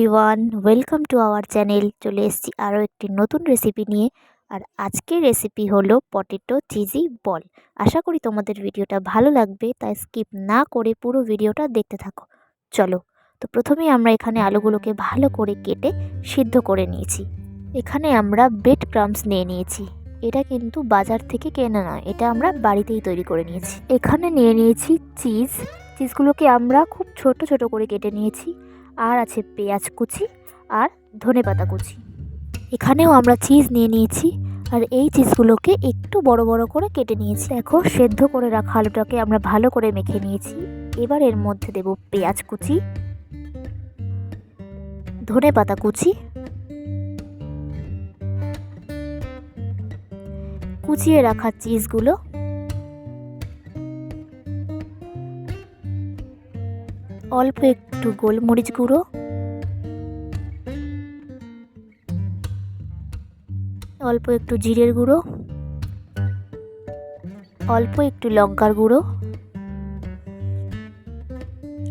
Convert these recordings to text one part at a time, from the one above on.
Everyone, welcome to our channel. চলে এসেছি আরও একটি নতুন রেসিপি নিয়ে। আর আজকের রেসিপি হলো পটেটো চিজি বল। আশা করি তোমাদের ভিডিওটা ভালো লাগবে, তাই স্কিপ না করে পুরো ভিডিওটা দেখতে থাকো। চলো, তো প্রথমেই আমরা এখানে আলুগুলোকে ভালো করে কেটে সিদ্ধ করে নিয়েছি। এখানে আমরা ব্রেড ক্রাম্বস নিয়ে নিয়েছি। এটা কিন্তু বাজার থেকে কেনা নয়, এটা আমরা বাড়িতেই তৈরি করে নিয়েছি। এখানে নিয়ে নিয়েছি চিজগুলোকে আমরা খুব ছোট ছোট করে কেটে নিয়েছি। আর আছে পেঁয়াজ কুচি আর ধনেপাতা কুচি। এখানেও আমরা চিজ নিয়ে নিয়েছি, আর এই চিজগুলোকে একটু বড় বড় করে কেটে নিয়েছি। দেখো, সেদ্ধ করে রাখা আলুটাকে আমরা ভালো করে মেখে নিয়েছি। এবার এর মধ্যে দেব পেঁয়াজ কুচি, ধনেপাতা কুচি, কুচিয়ে রাখা চিজগুলো, অল্প একটু গোলমরিচ গুঁড়ো, অল্প একটু জিরের গুঁড়ো, অল্প একটু লঙ্কার গুঁড়ো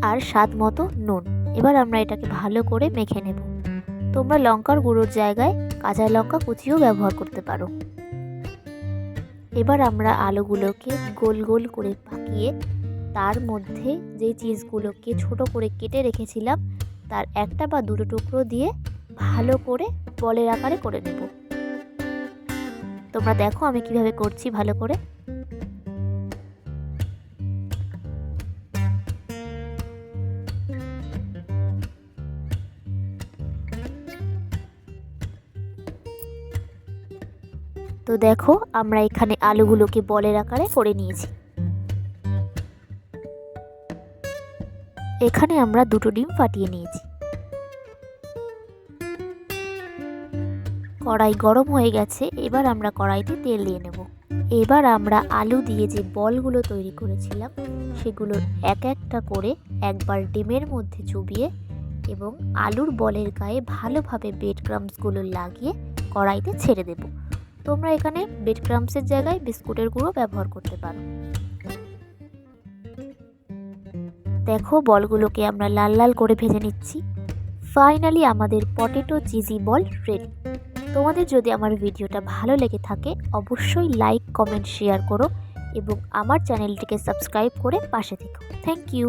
আর স্বাদ মতো নুন। এবার আমরা এটাকে ভালো করে মেখে নেব। তোমরা লঙ্কার গুঁড়োর জায়গায় কাঁচা লঙ্কা কুচিও ব্যবহার করতে পারো। এবার আমরা আলুগুলোকে গোল গোল করে পাকিয়ে তার মধ্যে যে চিজগুলোকে ছোট করে কেটে রেখেছিলাম তার একটা বা দুটো টুকরো দিয়ে ভালো করে বলের আকারে করে নেব। তোমরা দেখো আমি কিভাবে করছি ভালো করে। তো দেখো, আমরা এখানে আলুগুলোকে বলের আকারে করে নিয়েছি। এখানে আমরা দুটো ডিম ফাটিয়ে নিয়েছি। কড়াই গরম হয়ে গেছে, এবার আমরা কড়াইতে তেল দিয়ে নেব। এবার আমরা আলু দিয়ে যে বলগুলো তৈরি করেছিলাম সেগুলো এক একটা করে একবার ডিমের মধ্যে চুবিয়ে এবং আলুর বলের গায়ে ভালোভাবে ব্রেড ক্রাম্বসগুলো লাগিয়ে কড়াইতে ছেড়ে দেব। তোমরা এখানে ব্রেড ক্রাম্বসের জায়গায় বিস্কুটের গুঁড়ো ব্যবহার করতে পারো। দেখো, বলগুলোকে আমরা লাল লাল করে ভেজে নিচ্ছি। ফাইনালি আমাদের পটেটো চিজি বল রেডি। তোমাদের যদি আমার ভিডিওটা ভালো লেগে থাকে অবশ্যই লাইক, কমেন্ট, শেয়ার করো এবং আমার চ্যানেলটিকে সাবস্ক্রাইব করে পাশে থেকো। Thank you.